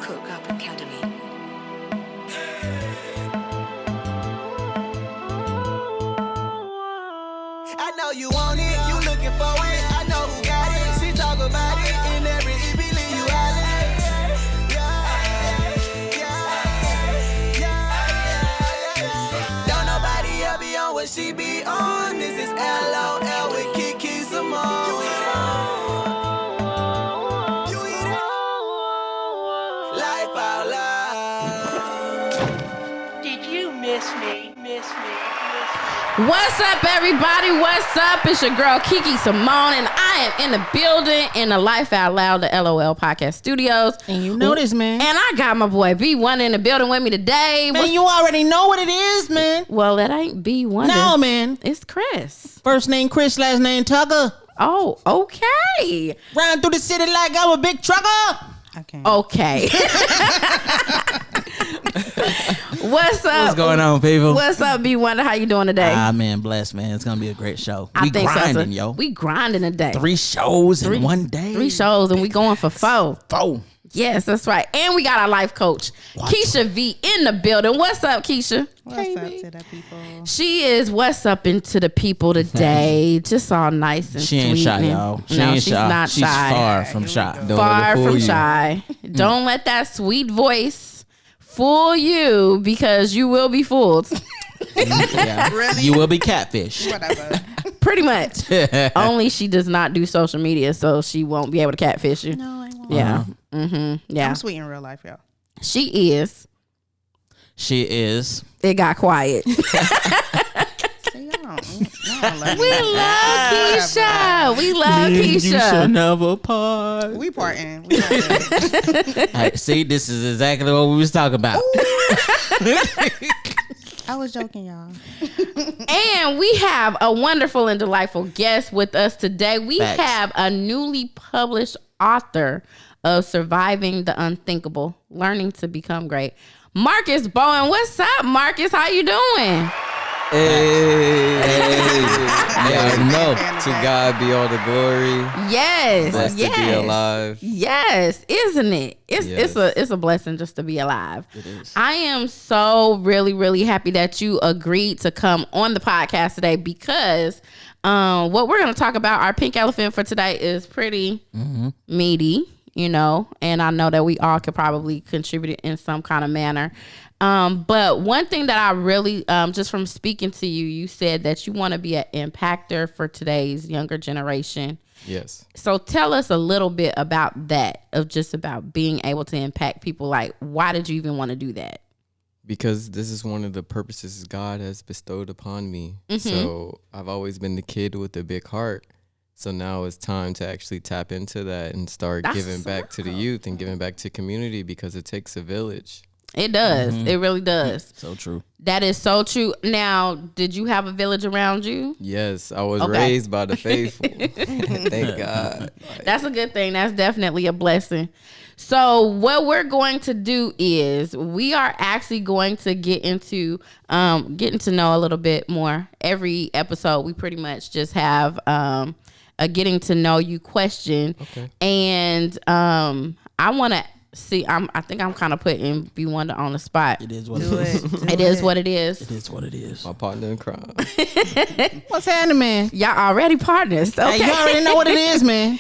Cook Up Academy. I know you want it, you looking for it. I know who got it. She talk about it in every EP, leave you don't nobody ever be on what she be on. This is LOL with QuiQui Symone. Life out loud. Did you miss me? What's up, everybody? What's up? It's your girl, QuiQui Symone, and I am in the building in the Life Out Loud, the LOL podcast studios. And you know this, man. And I got my boy B1 in the building with me today. Man, you already know what it is, man. Well, that ain't B1. No, man. It's Chris. First name Chris, last name Tucker. Oh, okay. Riding through the city like I'm a big trucker. Okay. What's up? What's going on, people? What's up, B1? How you doing today? Man, blessed, man. It's going to be a great show. I think grinding, so. yo. We grinding today. 3 shows in one day. 3 shows, and we going for 4. 4. Yes, that's right. And we got our life coach, Keisha V, in the building. What's up, Keisha? What's up to the people? She is what's up into the people today. Just all nice and She ain't sweet. shy, y'all. She's not She's shy. far from shy. Far from shy. Don't let that sweet voice fool you, because you will be fooled. Yeah. Really? You will be catfished. Whatever. Pretty much. Only she does not do social media, so she won't be able to catfish you. No, I won't. Yeah. Yeah. I'm sweet in real life, y'all. She is. She is. It got quiet. See, y'all don't love We me. love Keisha. We love You should Keisha. never part. We parting. We not good. See, this is exactly what we was talking about. I was joking, y'all. And we have a wonderful and delightful guest with us today. We Facts. have a newly published author of Surviving the Unthinkable, Learning to Become Great, Marcus Bowen. What's up, Marcus? How you doing? Hey. Yeah, no. to God be all the glory. Yes. Blessed yes. to be alive. Yes, isn't it? Yes. It's a blessing just to be alive. It is. I am so really happy that you agreed to come on the podcast today, because what we're going to talk about, our pink elephant for today, is pretty meaty, you know, and I know that we all could probably contribute in some kind of manner. But one thing that I really, just from speaking to you, you said that you want to be an impactor for today's younger generation. Yes. So tell us a little bit about that, of just about being able to impact people. Like, why did you even want to do that? Because this is one of the purposes God has bestowed upon me. So I've always been the kid with the big heart. So now it's time to actually tap into that and start giving back to the youth and giving back to community, because it takes a village. It does. It really does. So true. That is so true. Now, did you have a village around you? Yes, I was Okay. raised by the faithful. Thank God. That's a good thing. That's definitely a blessing. So what we're going to do is we are actually going to getting to know a little bit more. Every episode, we pretty much just have a getting to know you question. Okay. And I want to see, I think I'm kind of putting B1 on the spot. It is what Do it is. it. It is what it is. It is what it is. My partner in crime. What's happening, man? Y'all already partners. Okay. Hey, you already know what it is, man.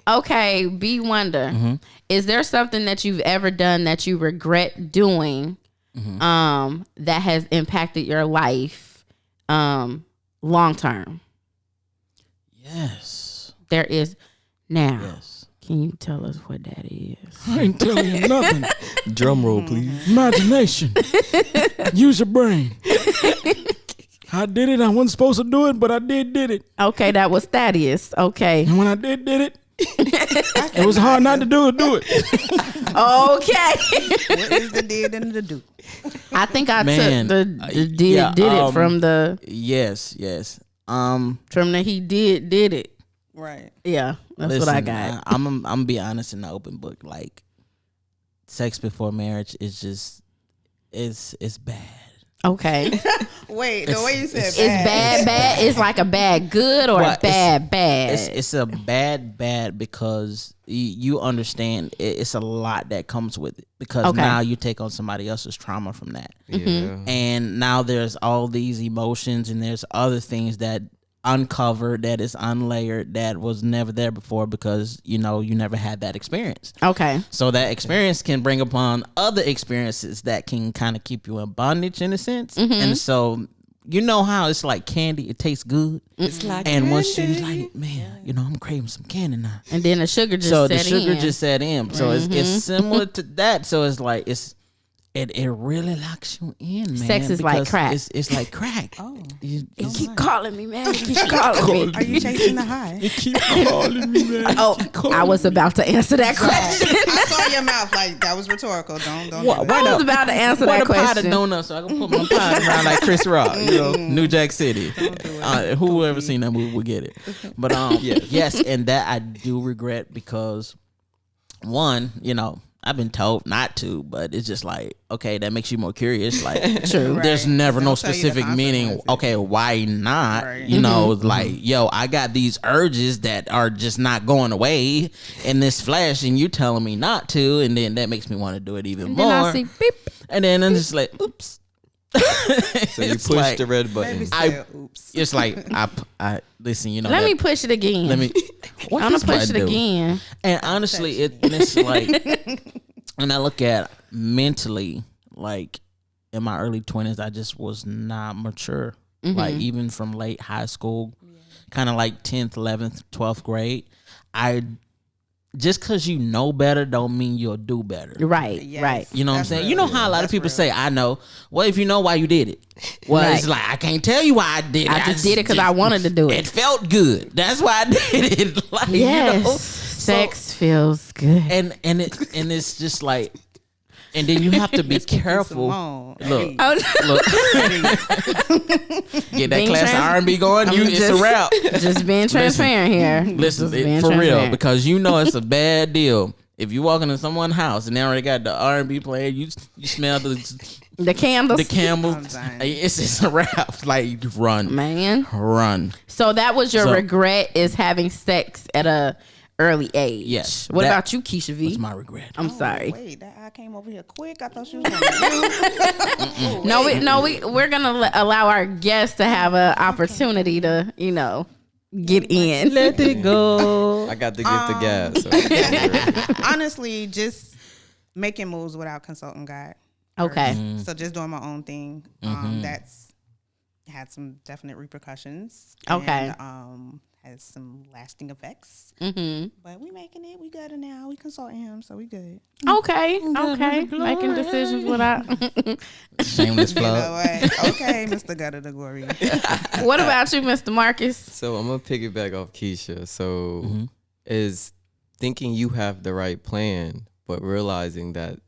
Okay, B Wonder. Is there something that you've ever done that you regret doing that has impacted your life long term? Yes. There is. Now, Yes. can you tell us what that is? I ain't telling you nothing. Drum roll, please. Imagination. Use your brain. I did it. I wasn't supposed to do it, but I did it. Okay, that was Thaddeus. Okay. And when I did it, it was hard not to do it. Okay. What is the did and the do? I think I Man, took the did it from the Yes. from the he did it. Right. Yeah, that's Listen, what I got. I'm gonna be honest in the open book. Like, sex before marriage is just it's bad. Okay. Wait, the way you said Is bad? Is like a bad good or Well, a bad? It's a bad because you understand it's a lot that comes with it because now you take on somebody else's trauma from that. Yeah. And now there's all these emotions and there's other things that uncovered, that is unlayered, that was never there before because you never had that experience. Okay. So that experience can bring upon other experiences that can kind of keep you in bondage in a sense. And so you know how it's like candy, it tastes good. It's like And once you like, man, I'm craving some candy now. And then the sugar just So set the sugar in. just set in. So it's similar to that. So it's like it really locks you in, man. Sex is like because crack. It's like crack. Oh. It's Keep calling me, man. Keep calling me. Are you chasing the high? You keep calling me, man. Oh, I was about to answer that Oh, question. I saw your mouth like that was rhetorical. Don't. What- do that. I was about to answer What that a pot of question. donuts so I can put my pot around like Chris Rock, New Jack City. Whoever seen that movie will get it. But yes, and that I do regret because one, I've been told not to, but it's just like, okay, that makes you more curious. Like, True. there's Right. never no They'll tell you the specific meaning. consequences. Okay, why not? Right. Like, yo, I got these urges that are just not going away in this flesh, and you telling me not to, and then that makes me want to do it even And more. then I see beep. And then I'm just like, oops. So you It's push like- the red Baby button. said, oops. It's like I listen. Let me push it again. Let me. What I'm this gonna push button it do? again. And honestly, it's like, when I look at mentally, like in my early 20s, I just was not mature. Like even from late high school, kind of like 10th, 11th, 12th grade, just because you know better don't mean you'll do better. Right. Yes. Right. You know what I'm That's saying? real. You know how a lot of That's people real. say, I know. Well, if you know why you did it. Well, Right. it's like, I can't tell you why I did it. I just did it because I wanted to do It it. felt good. That's why I did it. Like, Yes. So- Sex feels good. and it's just like, and then you have to be careful. Simone. Look, Hey. Oh, look, get that Being class of trans- R&B going. I'm It's a just- wrap. just being transparent here. Listen, Just being for real, transparent. because it's a bad deal. If you walk into someone's house and they already got the R&B playing, you smell The candles. the Campbell. I'm dying. It's a wrap. Like, run, Man. So that was your So- regret, is having sex at a early age. Yes. What That about you, Keisha V? It's my regret. I'm sorry. Wait, that eye came over here quick. I thought she was going to We're gonna allow our guests to have an opportunity to, get in. Let it go. I got the gift of gas. So. Honestly, just making moves without consulting God. Okay. So just doing my own thing. That's had some definite repercussions. Okay. And, has some lasting effects. Mm-hmm. But we making it. We got it now. We consulting him, so we good. Okay. Making decisions without. Shameless You know plug. what? Okay, Mr. God of the Glory. What about you, Mr. Marcus? So I'm gonna piggyback off Keisha. So is thinking you have the right plan, but realizing that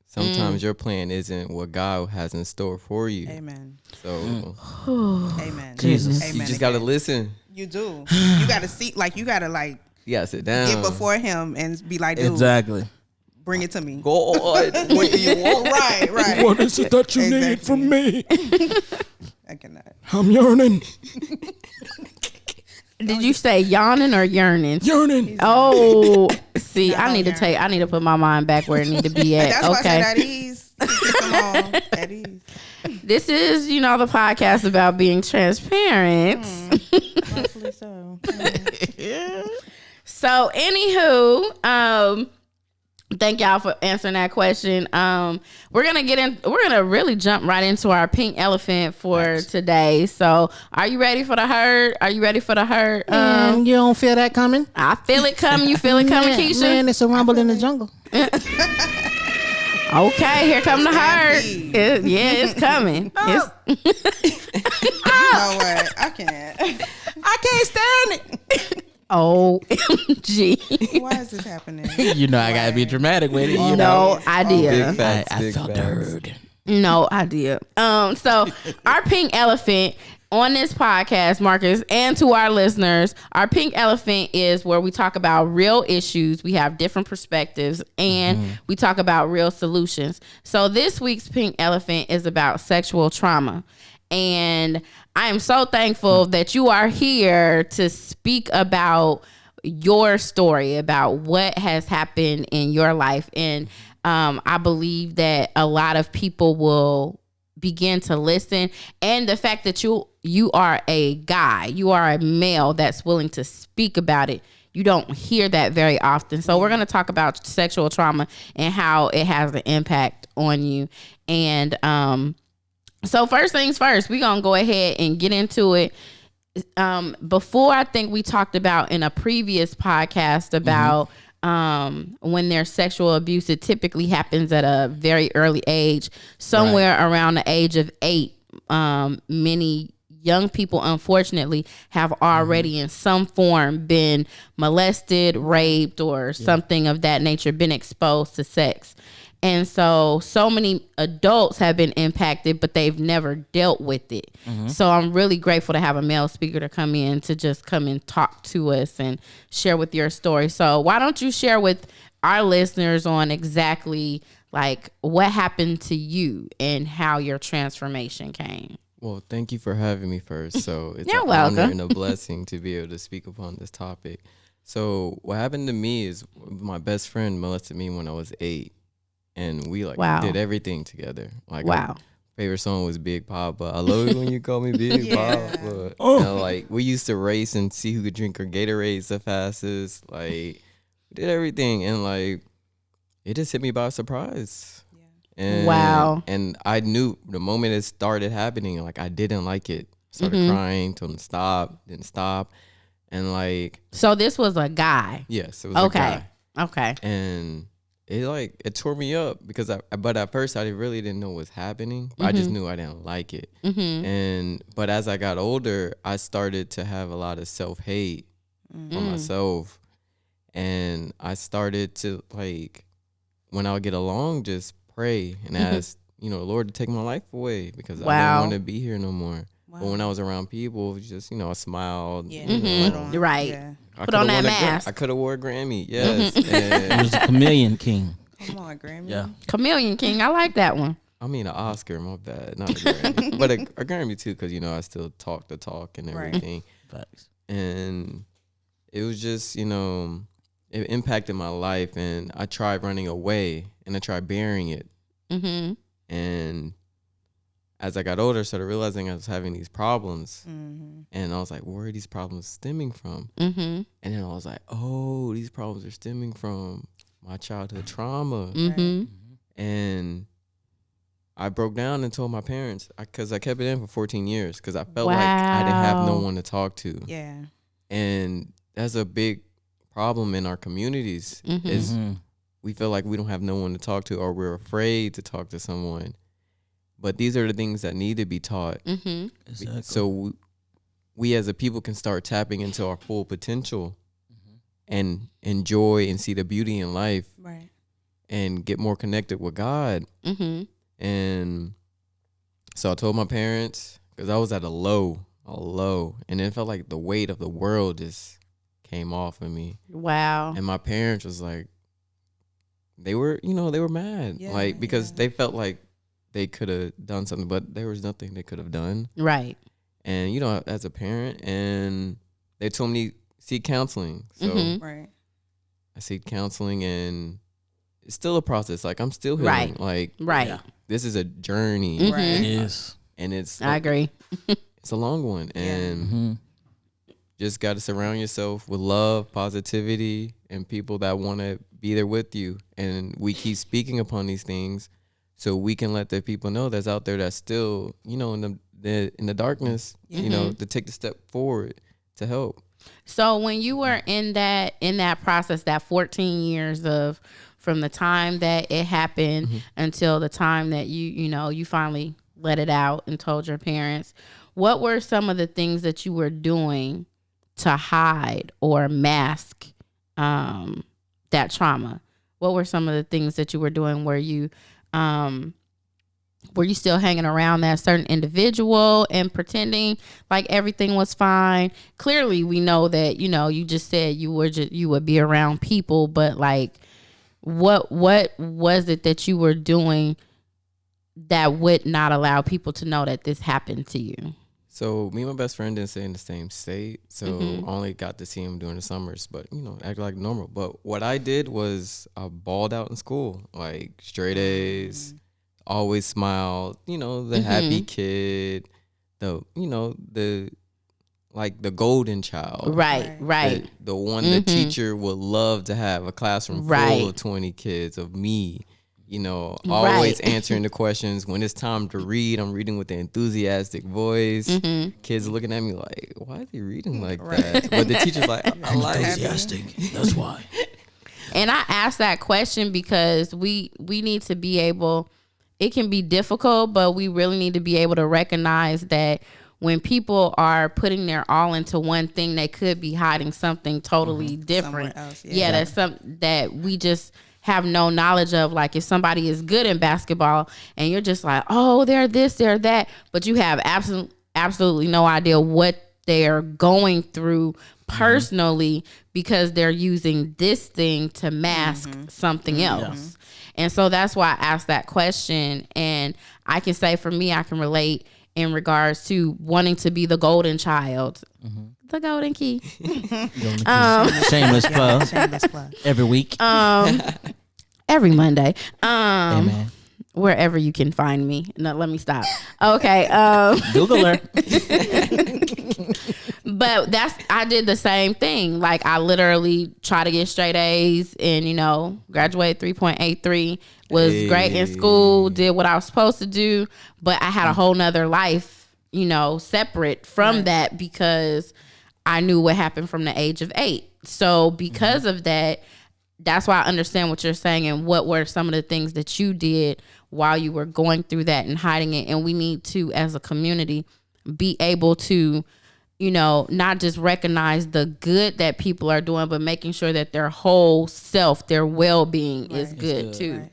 sometimes your plan isn't what God has in store for you. Amen. So Amen. Jesus. Amen. you just gotta again. listen. You do. You gotta see. Like you gotta You gotta sit down. get before him and be like, dude, Exactly. bring it to me. God, what do you want? Right. Right. What is it that you need from me? I cannot. I'm yearning, Did you say yawning or yearning? yearning. Oh, see, I need to yearning. I need to put my mind back where it need to be at. That's why I said at Okay. ease. Come on, at ease. This is, the podcast about being transparent. Rightfully so. So, anywho, thank y'all for answering that question. We're gonna really jump right into our pink elephant for today. So, are you ready for the herd? Are you ready for the herd? And you don't feel that coming? I feel it coming. You feel it coming, Keisha? Man, it's a rumble in the jungle. Okay, here come the herd. Stampede. It's coming. You know what? I can't. I can't stand it. OMG. Why is this happening? I gotta be dramatic with it. No idea. Big facts, I big felt the facts. herd. No idea. So our pink elephant on this podcast, Marcus, and to our listeners, our Pink Elephant is where we talk about real issues. We have different perspectives, and we talk about real solutions. So this week's Pink Elephant is about sexual trauma. And I am so thankful that you are here to speak about your story, about what has happened in your life. And I believe that a lot of people will begin to listen, and the fact that you are a guy, you are a male that's willing to speak about it, you don't hear that very often. So we're going to talk about sexual trauma and how it has an impact on you. And so first things first, we're going to go ahead and get into it. Before, I think we talked about in a previous podcast about when there's sexual abuse, it typically happens at a very early age, somewhere around the age of 8. Many young people, unfortunately, have already in some form been molested, raped, or something of that nature, been exposed to sex. And so many adults have been impacted, but they've never dealt with it. So I'm really grateful to have a male speaker to come in to just come and talk to us and share with your story. So why don't you share with our listeners on exactly like what happened to you and how your transformation came? Well, thank you for having me first. So it's You're an welcome. honor and a blessing to be able to speak upon this topic. So what happened to me is my best friend molested me when I was 8. And we did everything together. Our favorite song was Big Papa. I love it when you call me Big Papa. We used to race and see who could drink our Gatorades the fastest. We did everything, and it just hit me by surprise. And, And I knew the moment it started happening, I didn't like it. Started crying, told him to stop, didn't stop, and So this was a guy. Yes, it was a guy. Okay. And it tore me up because but at first I really didn't know what was happening. I just knew I didn't like it. But as I got older, I started to have a lot of self-hate for myself. And I started to when I would get along, just pray and ask, the Lord to take my life away because I didn't want to be here no more. But when I was around people, just, I smiled. Right. Yeah. Put on that mask. I could have wore a Grammy. Yes. He was a chameleon king. Come on, Grammy. Yeah. Chameleon King. I like that one. I mean, an Oscar, my bad. Not a Grammy. But a Grammy, too, because, I still talk the talk and everything. Facts. And it was just, it impacted my life. And I tried running away, and I tried burying it. And as I got older, I started realizing I was having these problems. And I was like, where are these problems stemming from? And then I was like, oh, these problems are stemming from my childhood trauma. And I broke down and told my parents because I kept it in for 14 years because I felt like I didn't have no one to talk to. Yeah. And that's a big problem in our communities is we feel like we don't have no one to talk to or we're afraid to talk to someone. But these are the things that need to be taught. Exactly. So we as a people can start tapping into our full potential and enjoy and see the beauty in life. Right. And get more connected with God. And so I told my parents because I was at a low. And it felt like the weight of the world just came off of me. Wow. And my parents was like, they were mad. Because they felt like they could have done something, but there was nothing they could have done. Right. And, as a parent, and they told me seek counseling. So Right. I seek counseling, and it's still a process. I'm still healing. Right. This is a journey. Right. It is. And it's I agree. it's a long one. And just got to surround yourself with love, positivity, and people that want to be there with you. And we keep speaking upon these things so we can let the people know that's out there that's still, in the darkness, to take the step forward to help. So when you were in that process, that 14 years of from the time that it happened until the time that you finally let it out and told your parents, what were some of the things that you were doing to hide or mask that trauma? What were some of the things that you were doing where you were you still hanging around that certain individual and pretending like everything was fine? Clearly, we know that, you just said you would be around people, but like, what was it that you were doing that would not allow people to know that this happened to you? So me and my best friend didn't stay in the same state, so I only got to see him during the summers, but act like normal. But what I did was I balled out in school, like straight A's, always smiled, the happy kid, the golden child. Right. The one the teacher would love to have a classroom full of 20 kids of me. Always answering the questions. When it's time to read, I'm reading with an enthusiastic voice. Kids looking at me like, why is he reading like that? But the teacher's like, I like Enthusiastic. That's why. And I asked that question because we need to be able, it can be difficult, but we really need to be able to recognize that when people are putting their all into one thing, they could be hiding something totally different. Else, that's something that we just have no knowledge of. Like if somebody is good in basketball and you're just like, oh, they're this, they're that, but you have absolutely no idea what they're going through personally because they're using this thing to mask something else. And so that's why I asked that question. And I can say for me, I can relate in regards to wanting to be the golden child. The golden key. Shameless plug. Shameless plug. Every week. Every Monday. Amen. Wherever you can find me. No, let me stop. Okay. Google her. But I did the same thing. Like I literally try to get straight A's and, graduated 3.83, was great in school, did what I was supposed to do. But I had a whole nother life, separate from that because I knew what happened from the age of 8. So because of that, that's why I understand what you're saying and what were some of the things that you did while you were going through that and hiding it. And we need to, as a community, be able to, not just recognize the good that people are doing, but making sure that their whole self, their well-being is good too. Right.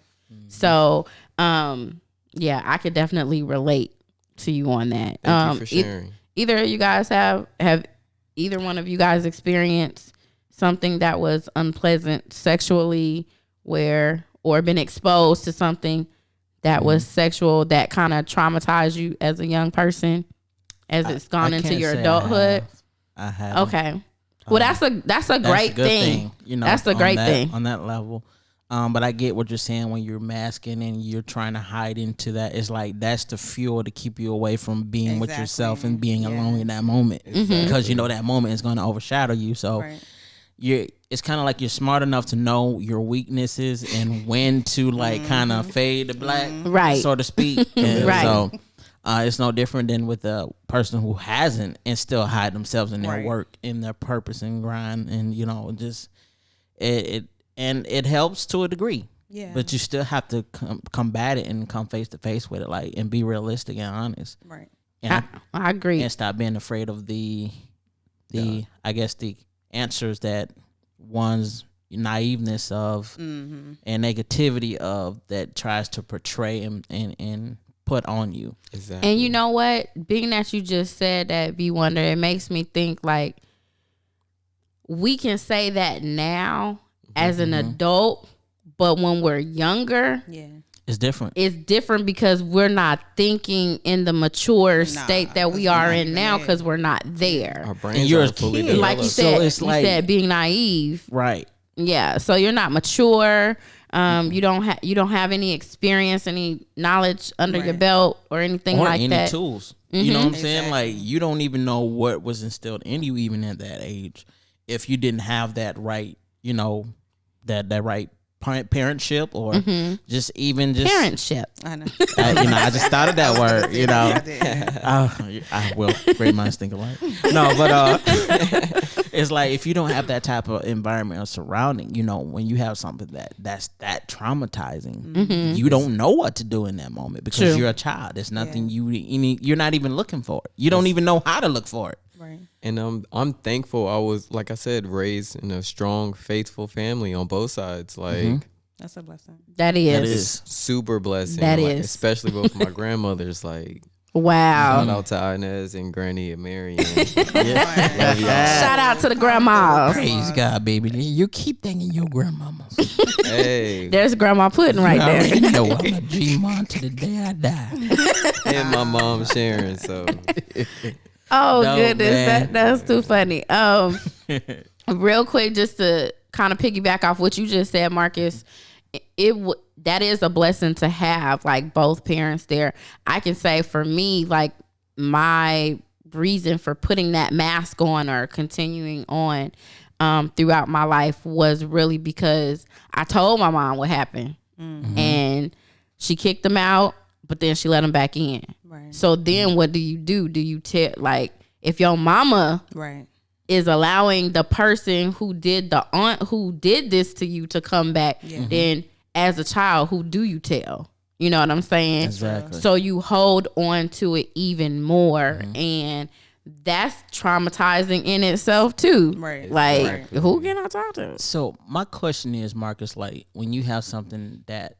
So, I could definitely relate to you on that. Thank you for sharing. Either of you guys have either one of you guys experienced something that was unpleasant sexually or been exposed to something that was sexual that kind of traumatized you as a young person as it's gone into your adulthood? I have. Okay. Well, that's a great thing. That's a great thing on that level. But I get what you're saying when you're masking and you're trying to hide into that. It's like that's the fuel to keep you away from being with yourself and being alone in that moment. Because that moment is going to overshadow you. So it's kind of like you're smart enough to know your weaknesses and when to kind of fade to black, so to speak. And so it's no different than with a person who hasn't and still hide themselves in their work, in their purpose and grind, and just it helps to a degree. Yeah. But you still have to combat it and come face to face with it, and be realistic and honest. Right. And I agree. And stop being afraid of the I guess the answers that one's naiveness of and negativity of that tries to portray and put on you. Exactly. And you know what? Being that you just said that, B Wonder, it makes me think like we can say that now as an adult, but when we're younger, it's different. It's different because we're not thinking in the mature state that we are in now because we're not there. Our brains are fully developed. Like you said, so you said being naive. Right. Yeah. So you're not mature. You don't have any experience, any knowledge under your belt or anything like that. Or any tools. You know what I'm saying? Like you don't even know what was instilled in you even at that age. If you didn't have that right, that right parentship or just parentship. I know. I just thought of that word. I will. Great minds think alike. No, but it's like if you don't have that type of environment or surrounding, when you have something that's that traumatizing, you don't know what to do in that moment because you're a child. There's nothing you're not even looking for it. You don't even know how to look for it. Right. And I'm thankful I was, like I said, raised in a strong, faithful family on both sides. Like That's a blessing. That is. That is. Super blessing. That like, is. especially both my grandmothers. Like, Wow. shout out to Inez and Granny and Marion. Yeah. Love y'all. Shout out to the grandmas. Praise God, baby. You keep thanking your grandmamas. Hey, There's Grandma Pudding right I there. already know I'm a G-Mon to the day I die. and my mom Sharon. So Oh No, goodness, man. that's too funny. Real quick, just to kind of piggyback off what you just said, Marcus, that is a blessing to have like both parents there. I can say for me, like my reason for putting that mask on or continuing on throughout my life was really because I told my mom what happened, and she kicked him out, but then she let him back in. Right. So then what do? Do you tell, like, if your mama Right. is allowing the person who did this to you to come back, then as a child, who do you tell? You know what I'm saying? Exactly. So you hold on to it even more, and that's traumatizing in itself too. Right. Like, Right. who can I talk to? So my question is, Marcus, like when you have something that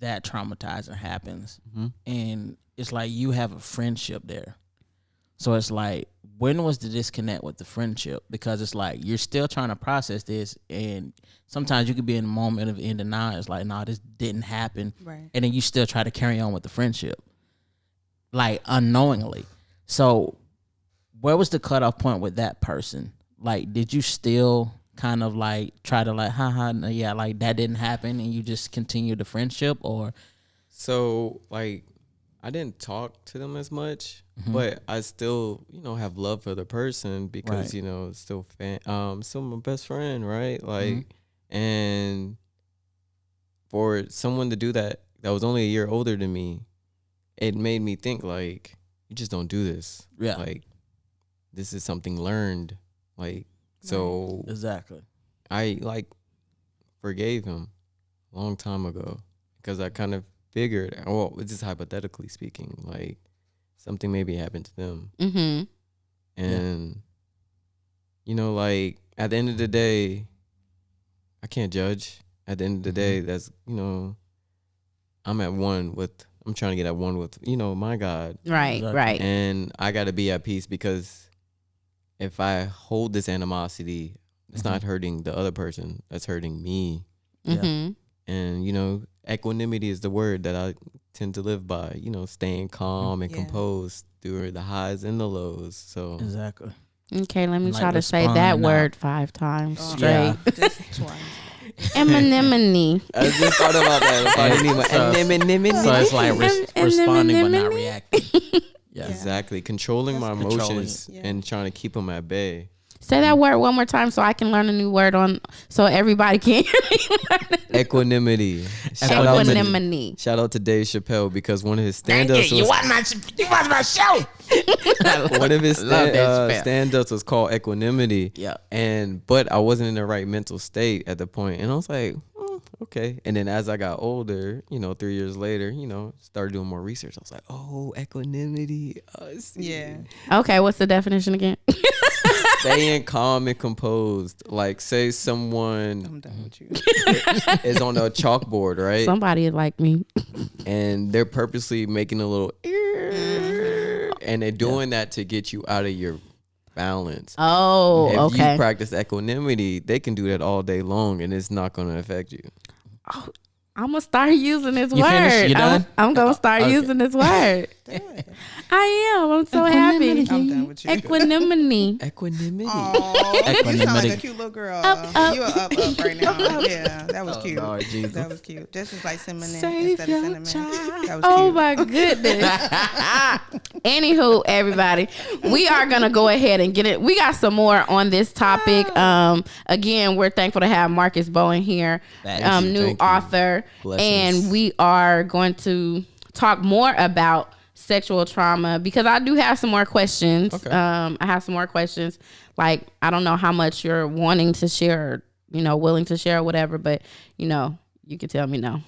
traumatizing happens, and it's like you have a friendship there. So it's like, when was the disconnect with the friendship? Because it's like you're still trying to process this, and sometimes you could be in a moment of in denial. It's like, nah, this didn't happen, Right. and then you still try to carry on with the friendship, like unknowingly. So where was the cutoff point with that person? Like, did you still kind of like try to like, yeah, like that didn't happen, and you just continue the friendship, or? So, like, I didn't talk to them as much, but I still, have love for the person because, Right. Still still my best friend, right? Like, and for someone to do that was only a year older than me, it made me think, like, you just don't do this. Yeah. Like, this is something learned. Like, so Exactly. I, like, forgave him a long time ago because I kind of figured, well, this is hypothetically speaking, like something maybe happened to them. Mm-hmm. And, like at the end of the day, I can't judge. At the end of the day, that's, I'm trying to get at one with, my God. Right. Exactly. Right. And I got to be at peace because if I hold this animosity, it's not hurting the other person, that's hurting me. Mm-hmm. And, equanimity is the word that I tend to live by, staying calm and composed through the highs and the lows. So Exactly. Okay, let me Like try to say that responding out. word 5 times straight. Yeah. Just twice. Anemone. I just thought about that. If I didn't even So it's like responding but not reacting. Yeah. exactly controlling my Controlling emotions it. and trying to keep them at bay. Say that word one more time so I can learn a new word so everybody can Equanimity. Shout out to Equanimity. Dave Chappelle because one of his stand-ups was my show. one of his Love Dave Chappelle. stand-ups was called Equanimity. Yeah. But I wasn't in the right mental state at the point, and I was like, okay. And then as I got older, 3 years later, started doing more research. I was like, oh, equanimity. I see. Yeah. Okay, what's the definition again? Staying calm and composed. Like, say someone I'm done with you. is on a chalkboard, right? Somebody like me. And they're purposely making a little and they're doing that to get you out of your balance. Oh, If okay. you practice equanimity, they can do that all day long and it's not going to affect you. I'm gonna start using this You word. finished? You done? I'm gonna start Okay. using this word. I am. I'm so happy. I'm done with you. Equanimity. Equanimity. Oh, you sound like Equanimity. a cute little girl. Up. You are up right now. Yeah, that was cute. Lord Jesus. That was cute. Just as like cinnamon Save instead of your cinnamon. child. That was Oh cute. my goodness. Anywho, everybody, we are gonna go ahead and get it. We got some more on this topic. Again, we're thankful to have Marcus Bowen here, Thank you. new Thank you. author, Blessings. and we are going to talk more about sexual trauma because I do have some more questions. Okay. I have some more questions. Like, I don't know how much you're wanting to share, or, willing to share or whatever, but you can tell me no.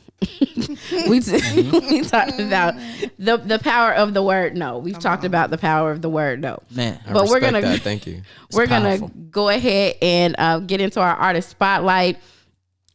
we talked about the power of the word no. We've talked about the power of the word no. Man. I But we're respect gonna that. Thank you. we're powerful. gonna go ahead and get into our artist spotlight.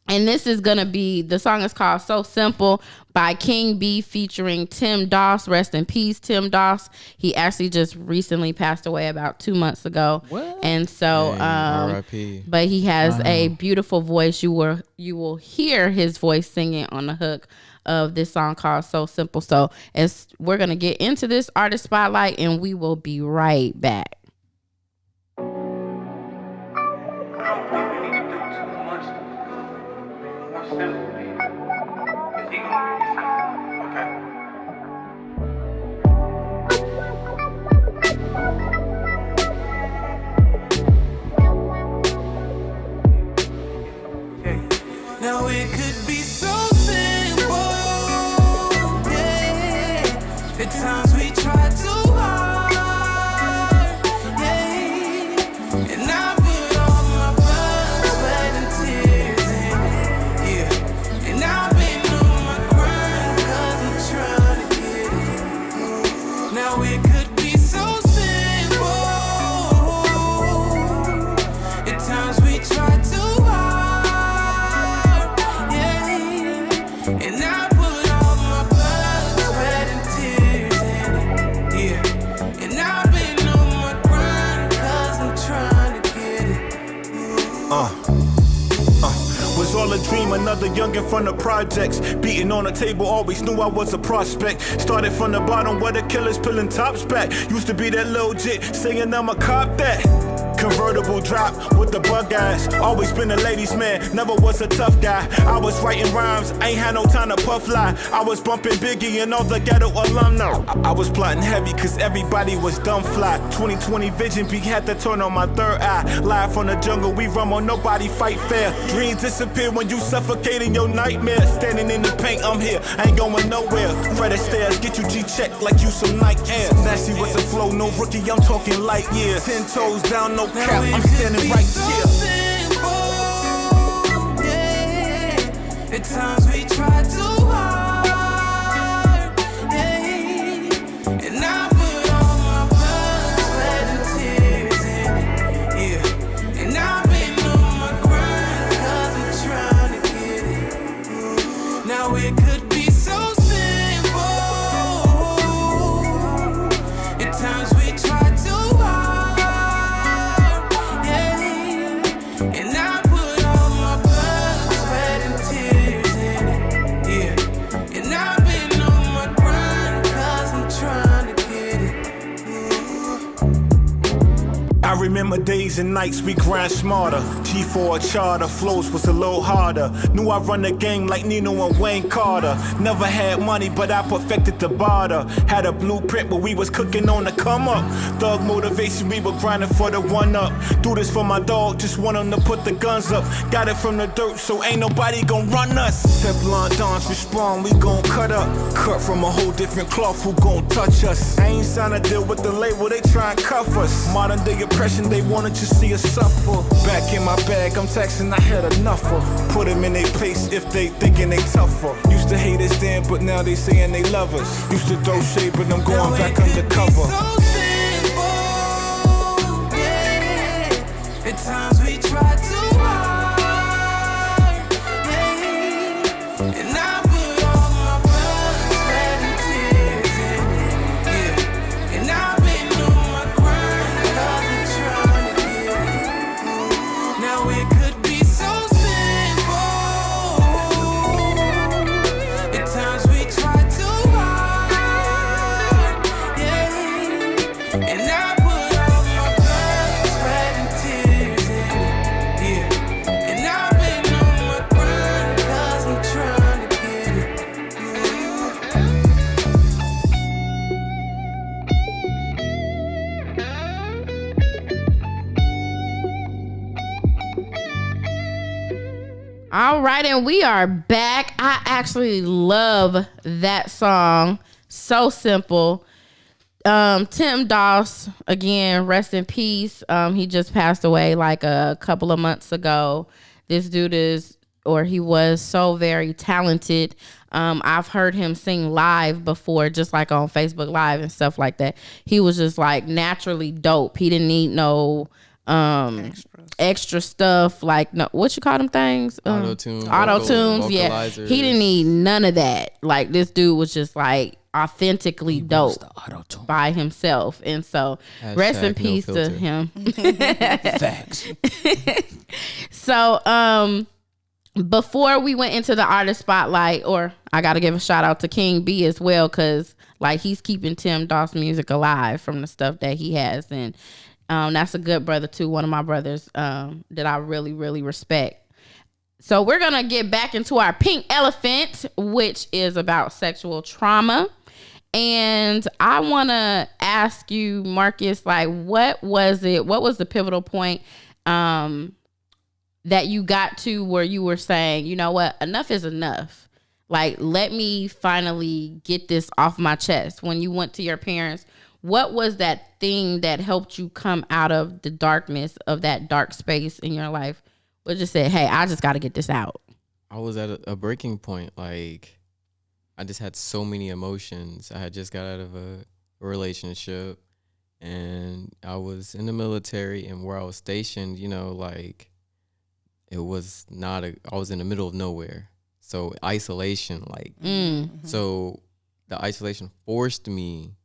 And this is going to be, the song is called So Simple by King B featuring Tim Doss. Rest in peace, Tim Doss. He actually just recently passed away about 2 months ago. What? And so, R.I.P. but he has a beautiful voice. You will hear his voice singing on the hook of this song called So Simple. So as we're going to get into this artist spotlight, and we will be right back. Now it could be so simple, yeah. At times we try too hard, yeah. And I put all my blood, sweat, and tears in it, yeah. And I've been on my grind 'cause I'm trying to get it. Now it could be so simple. At times we try too hard. And I put all my blood, sweat, and tears in it, yeah. And I've been on my grind 'cause I'm trying to get it. Was all a dream, another youngin' from the projects. Beating on the table, always knew I was a prospect. Started from the bottom where the killers pulling tops back. Used to be that little jit, saying I'ma cop that. Convertible drop with the bug eyes. Always been a ladies' man, never was a tough guy. I was writing rhymes, ain't had no time to puff lie. I was bumping Biggie and all the ghetto alumni. I was plotting heavy cause everybody was dumb fly. 2020 vision, be had to turn on my third eye. Live from the jungle, we rumble, nobody fight fair. Dreams disappear when you suffocating your nightmares. Standing in the paint, I'm here, I ain't going nowhere. Fred stairs, get you G-checked like you some Nike Air. Nasty with the flow, no rookie, I'm talking light years. 10 toes down, no cap, I'm standing right here. Yeah. At times we try too hard, yeah. And I put all my blood, sweat, and tears in it, yeah. And I've been on my grind 'cause I'm trying to get it. Now it could be so simple. At times we try too hard, yeah. And I put all my blood, sweat, and tears in it, yeah. And I've been on my grind 'cause I'm trying to get it. I remember days and nights we grind smarter. G4 charter, flows was a little harder. Knew I run the game like Nino and Wayne Carter. Never had money, but I perfected the barter. Had a blueprint, but we was cooking on the come up. Thug motivation, we were grinding for the one up. Do this for my dog, just want him to put the guns up. Got it from the dirt, so ain't nobody gon' run us. Teflon Dons respond, we gon' cut up. Cut from a whole different cloth, who gon' touch us? I ain't signed a deal with the label, they try and cuff us. Modern day oppression, they wanted to see us suffer. Back in my bag, I'm taxing, I had enough of. Put them in their place if they thinking they tougher. Used to hate us then, but now they saying they love us. Used to throw shade, but I'm going Now back it could be undercover. so simple, yeah. At times we try too hard, yeah. And I put all my blood, sweat, and tears in it, yeah. And I've been on my grind 'cause I'm trying to get it. Now it could be so simple. At times we try too hard, yeah. And I put all my blood, sweat, and tears in it, yeah. And I've been on my grind 'cause I'm trying to get it. All right, and we are back. I actually love that song. So simple. Tim Doss, again, rest in peace. He just passed away like a couple of months ago. This dude he was so very talented. I've heard him sing live before, just like on Facebook Live and stuff like that. He was just like naturally dope. He didn't need no extra stuff, like no, what you call them things? Auto tunes. Yeah, Vocalizers. he didn't need none of that. Like this dude was just like authentically dope by himself, and so rest in peace to him. Facts. So before we went into the artist spotlight, or I gotta give a shout out to King B as well, because like he's keeping Tim Doss music alive from the stuff that he has, and that's a good brother too, one of my brothers that I really, really respect. So we're gonna get back into our pink elephant, which is about sexual trauma. And I want to ask you, Marcus, like, what was the pivotal point that you got to where you were saying, you know what, enough is enough. Like, let me finally get this off my chest. When you went to your parents, what was that thing that helped you come out of the darkness of that dark space in your life? What just said, hey, I just got to get this out. I was at a breaking point. Like, I just had so many emotions. I had just got out of a relationship, and I was in the military, and where I was stationed, you know, like, it was not I was in the middle of nowhere. So isolation, like, so the isolation forced me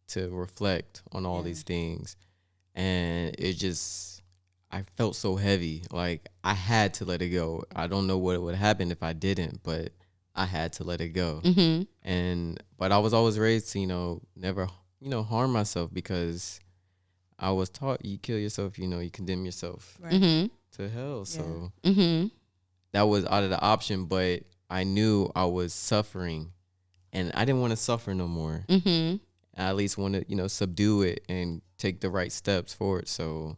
to reflect on all these things. And it just, I felt so heavy. Like, I had to let it go. I don't know what would happen if I didn't, but I had to let it go. But I was always raised to, you know, never, you know, harm myself, because I was taught you kill yourself, you know, you condemn yourself to hell. So that was out of the option, but I knew I was suffering, and I didn't want to suffer no more. I at least want to, you know, subdue it and take the right steps for it. So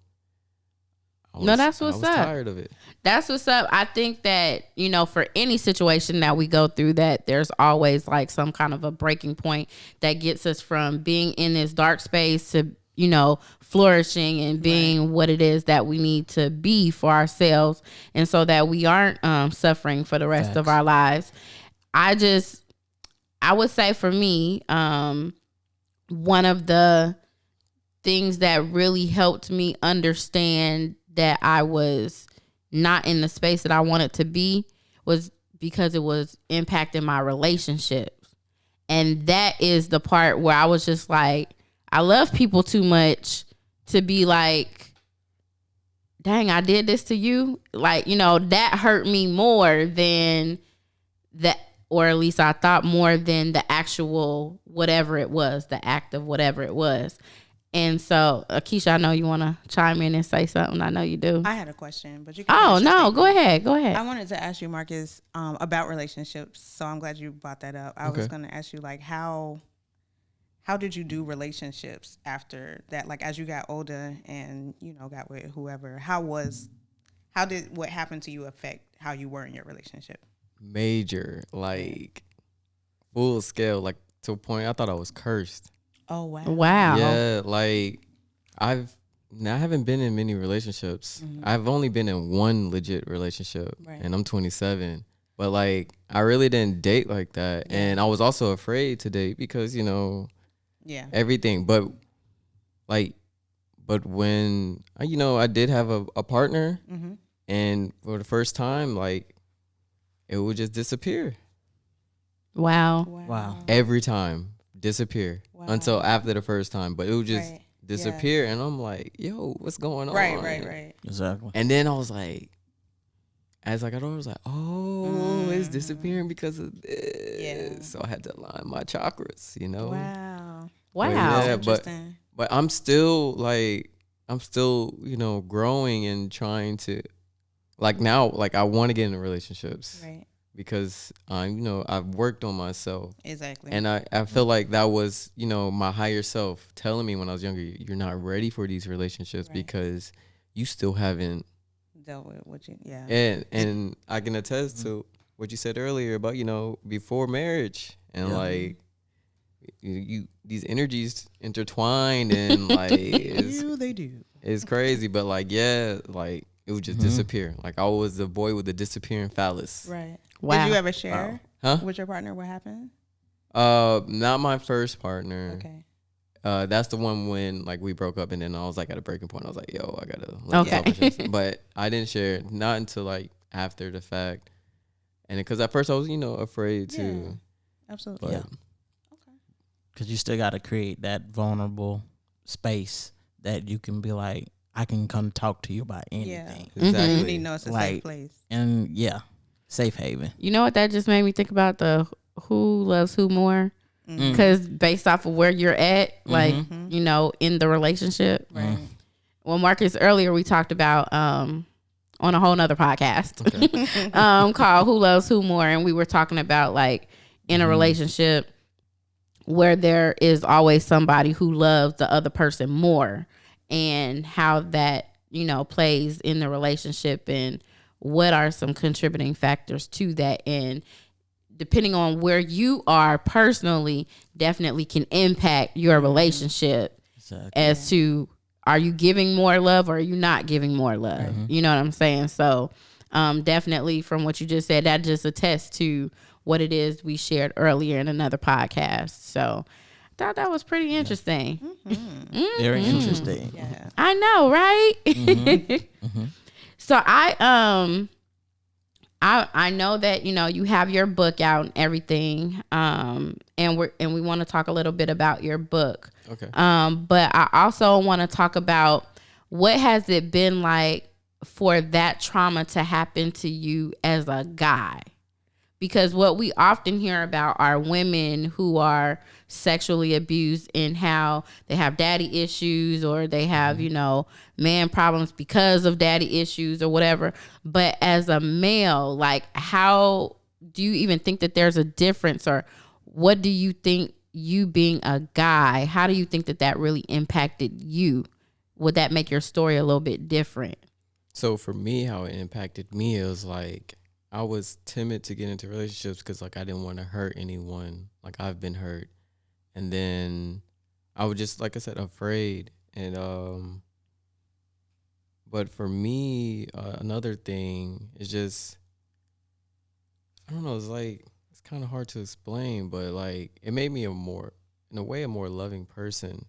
that's what's up. I was tired of it. That's what's up. I think that, you know, for any situation that we go through, that there's always like some kind of a breaking point that gets us from being in this dark space to, you know, flourishing and being what it is that we need to be for ourselves, and so that we aren't suffering for the rest of our lives. I would say for me, one of the things that really helped me understand that I was not in the space that I wanted to be was because it was impacting my relationships. And that is the part where I was just like, I love people too much to be like, dang, I did this to you. Like, you know, that hurt me more than that, or at least I thought more than the actual whatever it was, the act of whatever it was. And so, Keisha, I know you want to chime in and say something. I know you do. I had a question, but you can. Oh, no, go ahead. I wanted to ask you, Marcus, about relationships. So I'm glad you brought that up. I was going to ask you, like, how did you do relationships after that? Like, as you got older and, you know, got with whoever, how did what happened to you affect how you were in your relationship? Major, like, full scale, like, to a point I thought I was cursed. Oh, wow. Wow. Yeah, like, I haven't been in many relationships. I've only been in one legit relationship, and I'm 27. But, like, I really didn't date like that. And I was also afraid to date because, you know, everything. But when, you know, I did have a partner, and for the first time, like, it would just disappear. Wow. Every time. Disappear until after the first time, but it would just disappear, and I'm like, yo, what's going on? Right. Exactly. And then I was like, as I got older, I was like, oh, it's disappearing because of this. So I had to align my chakras, you know? Wow. Yeah, but I'm still, you know, growing and trying to, like, now, like, I want to get into relationships. Right. Because, you know, I've worked on myself. Exactly. And I feel like that was, you know, my higher self telling me when I was younger, you're not ready for these relationships because you still haven't dealt with what you, And I can attest to what you said earlier about, you know, before marriage and like you these energies intertwined and like they do. It's crazy, but like like it would just disappear. Like I was the boy with the disappearing phallus. Right. Wow. Did you ever share Huh? with your partner what happened? Not my first partner. Okay. that's the one when like we broke up, and then I was like at a breaking point. I was like, yo, I gotta let Okay. go. But I didn't share it, not until like after the fact, and because at first I was afraid to. Absolutely. But, Yeah. Because you still got to create that vulnerable space that you can be like, I can come talk to you about anything. Exactly. You need to know it's a Like, safe place. And yeah, safe haven. You know what that just made me think about, the who loves who more? Mm. Because based off of where you're at, like, in the relationship. Right. Well, Marcus, earlier we talked about on a whole nother podcast called Who Loves Who More, and we were talking about like in a relationship where there is always somebody who loves the other person more, and how that plays in the relationship, and what are some contributing factors to that, and depending on where you are personally, definitely can impact your relationship as to, are you giving more love or are you not giving more love? You know what I'm saying? So definitely from what you just said, that just attests to what it is we shared earlier in another podcast. So I thought that was pretty interesting. Very interesting. Yeah. I know, right? So I know that you have your book out and everything, and we want to talk a little bit about your book. Okay. But I also want to talk about, what has it been like for that trauma to happen to you as a guy? Because what we often hear about are women who are sexually abused, and how they have daddy issues, or they have, man problems because of daddy issues or whatever. But as a male, like, how do you even think that there's a difference, or what do you think, you being a guy, how do you think that really impacted you? Would that make your story a little bit different? So for me, how it impacted me is like, I was timid to get into relationships because like I didn't want to hurt anyone. Like I've been hurt. And then I was just, like I said, afraid. And but for me, another thing is just, I don't know, it's kind of hard to explain, but like it made me in a way a more loving person.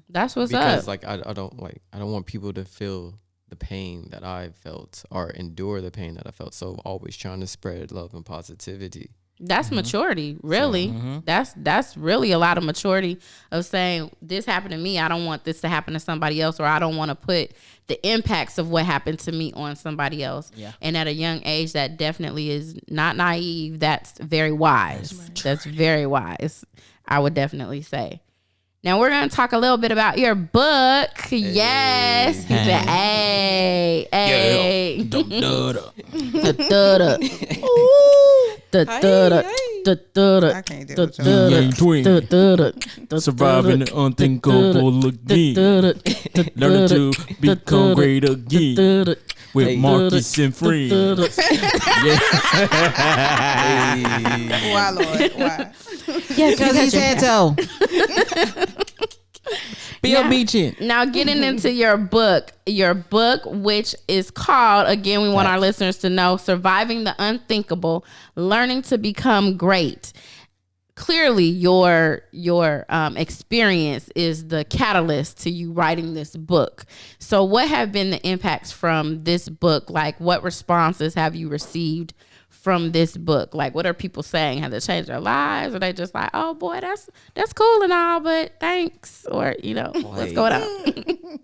That's what's Because up. like I don't want people to feel the pain that I felt or endure the pain that I felt. So always trying to spread love and positivity. That's maturity, really. That's really a lot of maturity, of saying, this happened to me, I don't want this to happen to somebody else, or I don't want to put the impacts of what happened to me on somebody else. Yeah. And at a young age, that definitely is not naive. That's very wise. That's very wise, I would definitely say. Now we're going to talk a little bit about your book. Yes. He said, hey. I can't do it. Surviving the unthinkable again. Learning to become great again. With Marcus and friends. Why, Lord? Why? Yes, because he said so. Bill Beachin. Now getting into your book, which is called, again, we want our listeners to know, Surviving the Unthinkable, Learning to Become Great. Clearly your experience is the catalyst to you writing this book. So what have been the impacts from this book? Like, what responses have you received from this book? Like, what are people saying? Have they changed their lives? Or they just like, oh boy, that's cool and all, but thanks, or what's going on?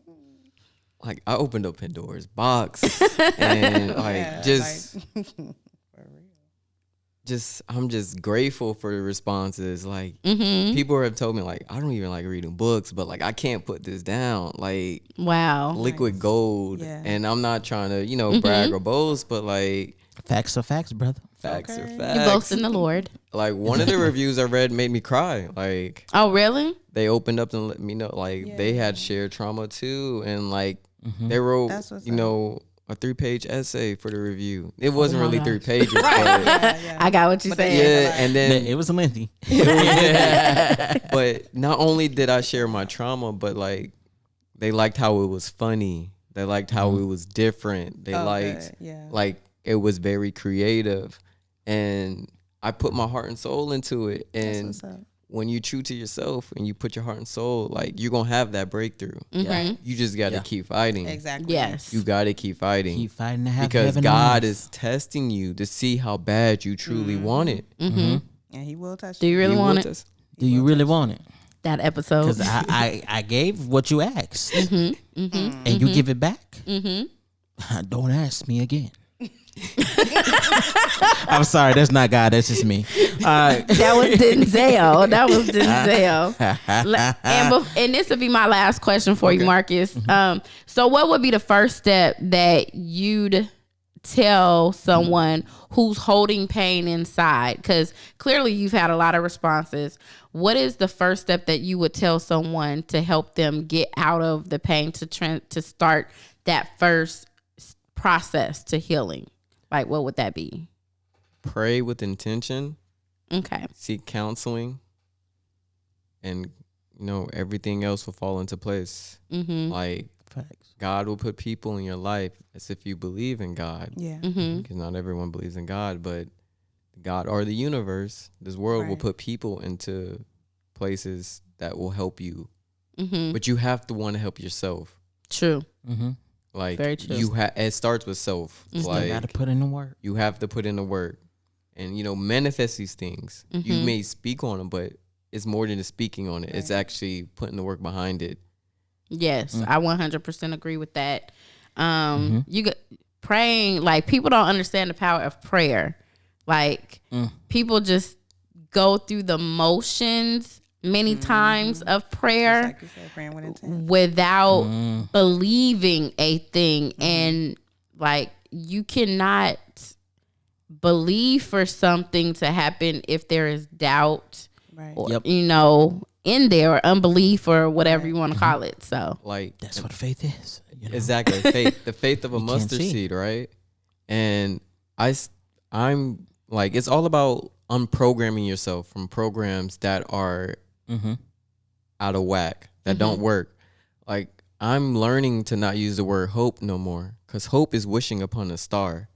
Like I opened up Pandora's box and I'm just grateful for the responses. Like people have told me like, I don't even like reading books, but like I can't put this down. Like, wow, liquid gold. Yeah. And I'm not trying to brag or boast, but like, Facts are facts, brother. facts are You facts. boast in the Lord. Like one of the reviews I read made me cry. Like Oh, really? they opened up and let me know like they had shared trauma too, and like they wrote That's what's a 3-page essay for the review. It wasn't my really gosh. 3 pages, but I got what you But saying. yeah. And then It was lengthy. but not only did I share my trauma, but like they liked how it was funny. They liked how it was different. They liked like it was very creative, and I put my heart and soul into it. And when you're true to yourself and you put your heart and soul, like you're gonna have that breakthrough. Mm-hmm. You just gotta keep fighting. Exactly. Yes. You gotta keep fighting. Keep fighting to have Because heaven God on earth. is testing you to see how bad you truly want it. Mm-hmm. And he will touch Do you you. really He want will it? test- Do you really want it? That episode. Because I gave what you asked, Mm-hmm. and you give it back. Mm-hmm. Don't ask me again. I'm sorry, that's not God. That's just me. That was Denzel. That was Denzel. And this would be my last question for you, Marcus. So what would be the first step that you'd tell someone who's holding pain inside? Because clearly you've had a lot of responses. What is the first step that you would tell someone to help them get out of the pain, to start that first process to healing? Like, what would that be? Pray with intention. Okay. Seek counseling. And, everything else will fall into place. Mm-hmm. Like, Facts. God will put people in your life as if you believe in God. Yeah. Mm-hmm. Because not everyone believes in God, but God or the universe, this world will Right. put people into places that will help you. Mm-hmm. But you have to want to help yourself. True. Mm-hmm. Like Very true. it starts with self. Mhm. Like Got to put in the work. you have to put in the work and manifest these things. You Mhm. may speak on them, but it's more than just speaking on it. It's actually putting the work behind it. Yes, I 100% agree with that. You get praying, like, people don't understand the power of prayer. Like, people just go through the motions many times of prayer Like you said, praying with intent. without believing a thing. And like, you cannot believe for something to happen if there is doubt Right. or, Yep. in there, or unbelief, or whatever you want to call it. So Like That's what faith is. exactly faith, the faith of a You can't mustard see. seed, right? And I'm like, it's all about unprogramming yourself from programs that are Mm-hmm. out of whack, that don't work. Like, I'm learning to not use the word hope no more, because hope is wishing upon a star,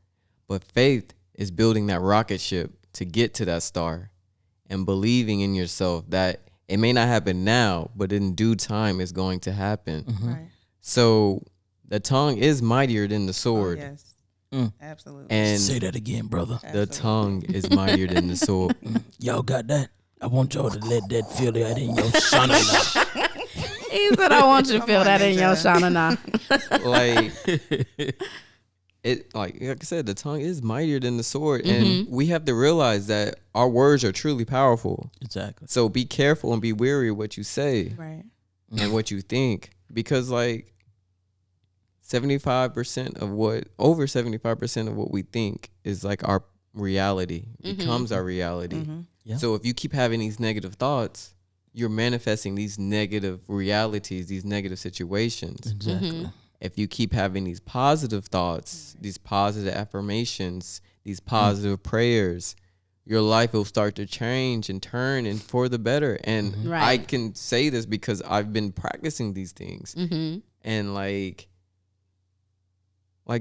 but faith is building that rocket ship to get to that star and believing in yourself that it may not happen now, but in due time it's going to happen. Right. So the tongue is mightier than the Oh, sword. yes. Absolutely. And Say that again, brother. the tongue is mightier than the sword. Y'all got that? I want y'all to let that feel that in your shana. he said, I want you to Come feel on, that in your Ninja. shana now. like I said, the tongue is mightier than the sword, and we have to realize that our words are truly powerful. Exactly. So be careful and be wary of what you say Right. and what you think, because like 75% of over 75% of what we think is like our reality, becomes our reality. Yeah. So if you keep having these negative thoughts, you're manifesting these negative realities, these negative situations. Exactly. If you keep having these positive thoughts, these positive affirmations, these positive prayers, your life will start to change and turn and for the better. And Right. I can say this because I've been practicing these things. And like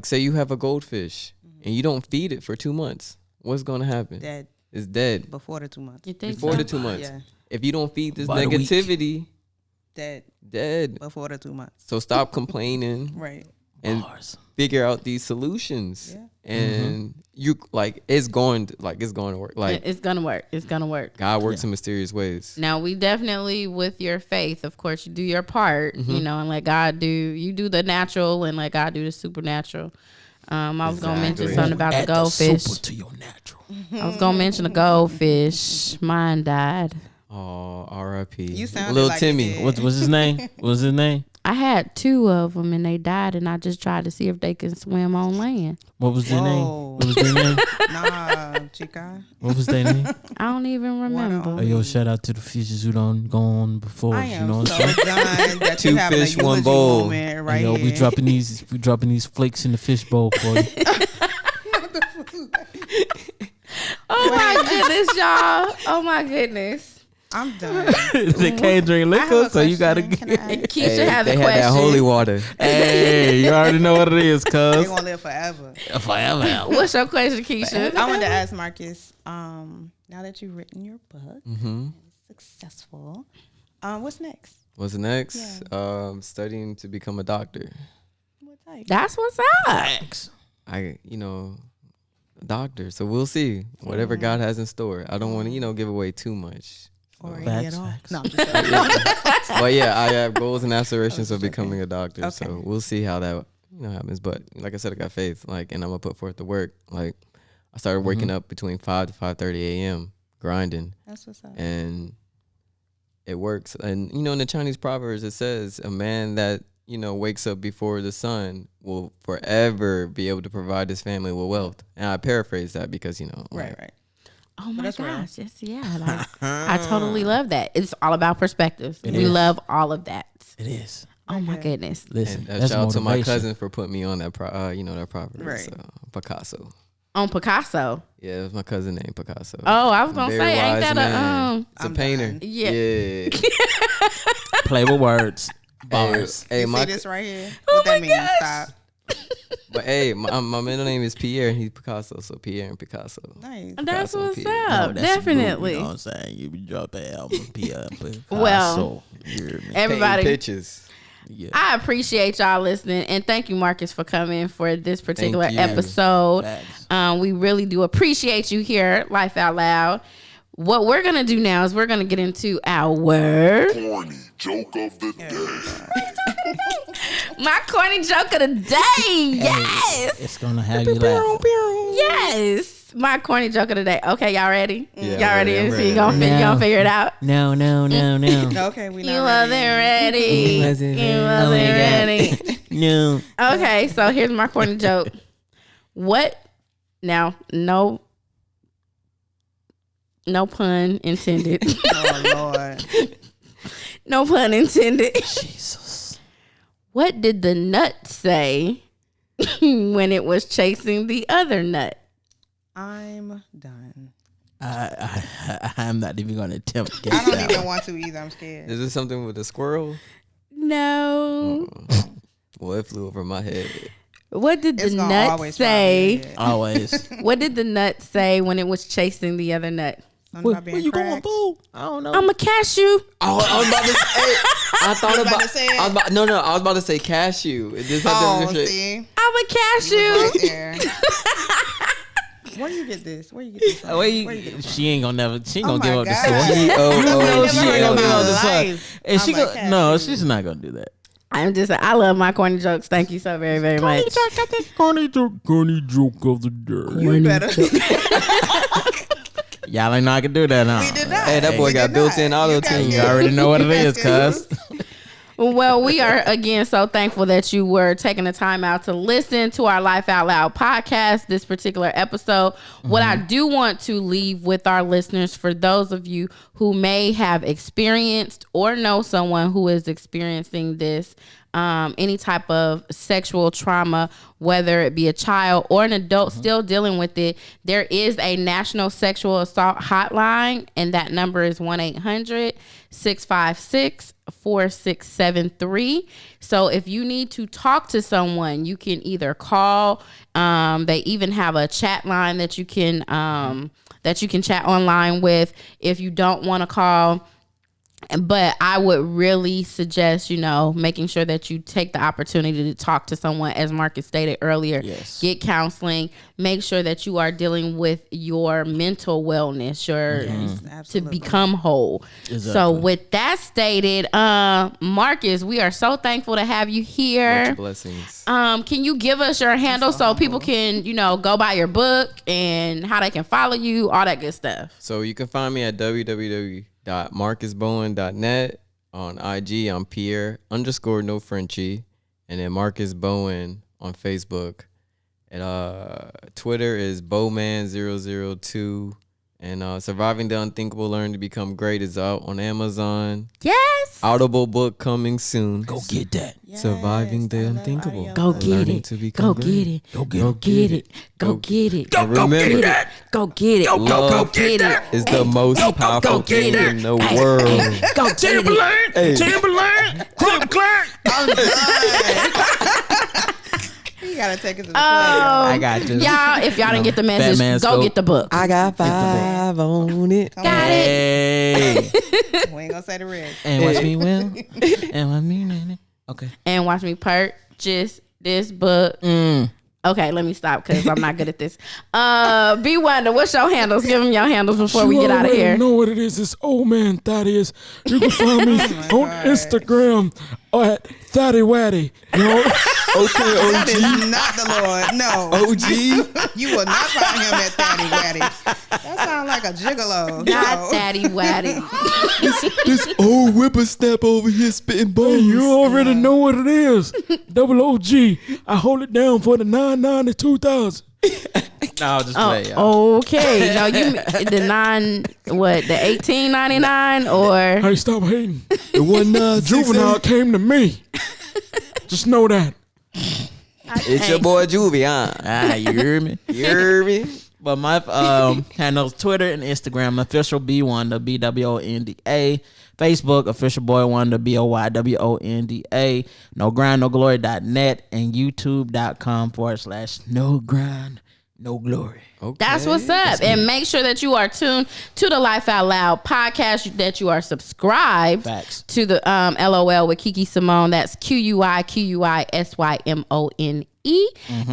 say you have a goldfish and you don't feed it for 2 months, what's going to happen? Dead It's dead before the 2 months. You think before so? the 2 months. Yeah. If you don't feed this By the week. negativity, Dead dead. before the 2 months. So stop complaining Right. and Bars. figure out these solutions. Yeah. And you like it's going to work. Like It's gonna work. It's gonna work. God works in mysterious ways. Now, we definitely, with your faith, of course, you do your part, and let God you do the natural, and let God do the supernatural. I was gonna mention Exactly. something about the Add the goldfish. super to your natural. I was gonna mention the goldfish. Mine died. Oh, R.I.P. You sounded Little like you Timmy. did. What's his name? What's his name? I had 2 of them, and they died, and I just tried to see if they can swim on land. What was their name? Whoa. What was their name? Nah, chica. What was their name? I don't even remember. Oh, yo, shout out to the fishes who done gone before. I You am know what so I'm saying? done that Two you having fish, a one eulogy bowl. moment right Yo, here. we dropping these flakes in the fish bowl for you. Oh my goodness, y'all! Oh my goodness. I'm done. They can't drink I have liquor, a so you gotta question. get. Can I ask? Keisha has they a had question. that holy water. Hey, you already know what it is, They cuz. gonna live forever. Forever. What's your question, Keisha? I wanted to ask Marcus. Now that you've written your book, Mm-hmm. it's successful. What's next? What's next? Studying to become a doctor. What type? That's what's up. Doctor. So we'll see whatever God has in store. I don't want to, give away too much. Or So. any at all? Facts. No, I'm just joking. But yeah, I have goals and aspirations of becoming a doctor. Okay. So we'll see how that happens. But like I said, I got faith. Like, and I'm gonna put forth the work. Like, I started waking up between 5 to 5:30 a.m. grinding, That's what's up. and it works. And in the Chinese proverbs, it says a man that wakes up before the sun will forever be able to provide his family with wealth. And I paraphrase that because Right. Oh my that's real. gosh. Yes, yeah. Like, I totally love that. It's all about perspectives. We is. love all of that. It is. Oh my goodness. Listen, And that's shout out to my motivation. cousin for putting me on that that proverb. Right. So, Picasso. On Picasso. Yeah, it was my cousin named Picasso. Oh, I was gonna Very say, ain't wise that man. It's I'm a painter. done. Yeah. Play with words. Bars. Hey, You my see this right here? What that means? Stop. but hey, my middle name is Pierre and he's Picasso, so Pierre and Picasso. Nice. That's Picasso what's P. up. No, that's Definitely. rude, you know what I'm saying? You drop that album, Picasso. Well, you hear me? Everybody, Painting pictures. Yeah. I appreciate y'all listening, and thank you, Marcus, for coming for this particular you. episode. Facts. We really do appreciate you here at Life Out Loud. What we're gonna do now is we're gonna get into our Corny joke of the day. my corny joke of the day. Yes, It's gonna have you laughing. yes, my corny joke of the day. Okay, y'all ready? Yeah, y'all ready? I'm So ready. you gonna figure it out? No. Okay, we You not wasn't ready. ready. You wasn't You ready. wasn't Oh my ready. No. Okay, so here's my corny joke. What? Now, no pun intended. Oh Lord. No pun intended. Jesus. What did the nut say when it was chasing the other nut? I'm done. I'm not even gonna attempt to get I don't that even one. want to either. I'm scared. Is this something with a squirrel? No. Well, it flew over my head. What did the It's gonna nut always fly over your say? head. Always. What did the nut say when it was chasing the other nut? Something about being cracked. boo? I don't know. I'm a cashew. Oh, I was about to say. I thought You about about. to say it? I was about to say cashew. It just had Oh, different shape. see? I'm a cashew. Right there. Where you get this? Where you get this from? Where you get this from? She ain't gonna Oh give my up the God. sword. Oh, She Never ain't heard gonna in give my up the sword. life. And she I'm a go, no, cashew. she's not gonna do that. I love my corny jokes. Thank you so very, very much. Corny joke of the day. You better. Y'all ain't know I can do that, huh? We did not. Hey, that boy We got did built-in not. auto-tune. You already know what it is, cuz. Well, we are again so thankful that you were taking the time out to listen to our Life Out Loud podcast, this particular episode. What I do want to leave with our listeners, for those of you who may have experienced or know someone who is experiencing this, any type of sexual trauma, whether it be a child or an adult still dealing with it, there is a national sexual assault hotline, and that number is 1-800-656-4673. So if you need to talk to someone, you can either call. They even have a chat line that you can chat online with if you don't want to call. But I would really suggest, making sure that you take the opportunity to talk to someone, as Marcus stated earlier. Yes. Get counseling. Make sure that you are dealing with your mental wellness, to Absolutely. become whole. Exactly. So with that stated, Marcus, we are so thankful to have you here. Much blessings. Can you give us your handle so people can, go buy your book and how they can follow you, all that good stuff? So you can find me at www.marcusbowen.net. On IG, I'm Pierre_no Frenchie, and then Marcus Bowen on Facebook. And Twitter is Bowman002. And Surviving the Unthinkable, Learn to Become Great is out on Amazon. Yes. Audible book coming soon. Go get that. Surviving the Unthinkable. Go get Learning it. to become Go great. get it. Go get Go it. get it. Go get it. And remember, Go get it. love get it. is the most powerful get thing it. in the world. Go get it. Hey. Timberland, clip clack. I'm done. He gotta take it to the play. I got you. Y'all, if y'all didn't get the message, Batman's go scope. get the book. I got 5 on it. Come Got on. Hey. We ain't gonna say the rest. And watch me well. And watch me. Okay. And watch me purchase this book. Okay, let me stop because I'm not good at this. B Wonder, what's your handles? Give them your handles before we get out of here. You know what it is? It's old man Thaddeus. You can find me on Instagram at Thaddy Waddy. You know? Okay, That is OG. not the Lord. No. OG. You will not find him at Thaddy Waddy. That sounds like a gigolo. Not No. Daddy Waddy. This old whippersnapper over here spitting bones. You already know what it is. Double OG. I hold it down for the 990 2000. No, I'll just play, y'all. Oh, okay. No, you the 1899 or Hey, stop hating. The 1968. Juvenile came to me. Just know that. It's your boy Juvie, huh? You hear me? You heard me? But my handles Twitter and Instagram official B Wonder BWONDA, Facebook official Boy Wonder BOYWONDA, nogrind.noglory.net, and youtube.com/no grind no glory. Okay. That's what's up. And make sure that you are tuned to the Life Out Loud podcast, that you are subscribed Facts. to the LOL with QuiQui Symone. That's QuiQuiSymone.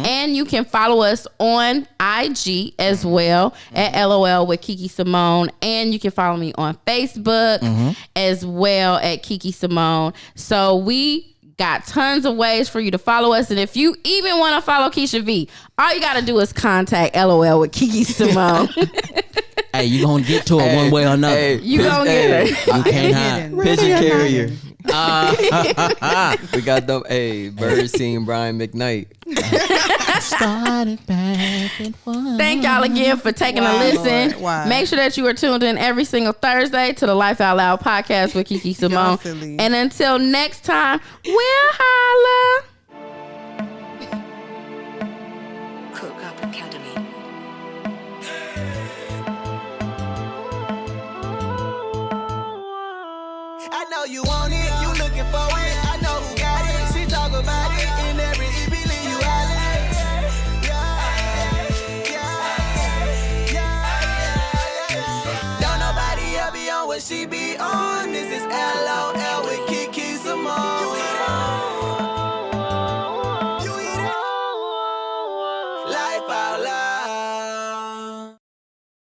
And you can follow us on IG as well at LOL with QuiQui Symone. And you can follow me on Facebook as well at QuiQui Symone. So we got tons of ways for you to follow us. And if you even want to follow Keisha V, all you got to do is contact LOL with QuiQui Symone. Hey, you gonna get to it one way or another. Hey, You gonna get her. You can't hide. Pigeon carrier. We got the bird seeing Brian McKnight. Started back and forth. Thank y'all again for taking a Why, listen. Lord? Why? Make sure that you are tuned in every single Thursday to the Life Out Loud podcast with QuiQui Y'all Symone. silly. And until next time, we'll holla. Cook Up Academy. I know you want it, you looking for it. I know who got it. She talk about it in every EP, you hollering. Yeah. Don't nobody ever be on what she be on.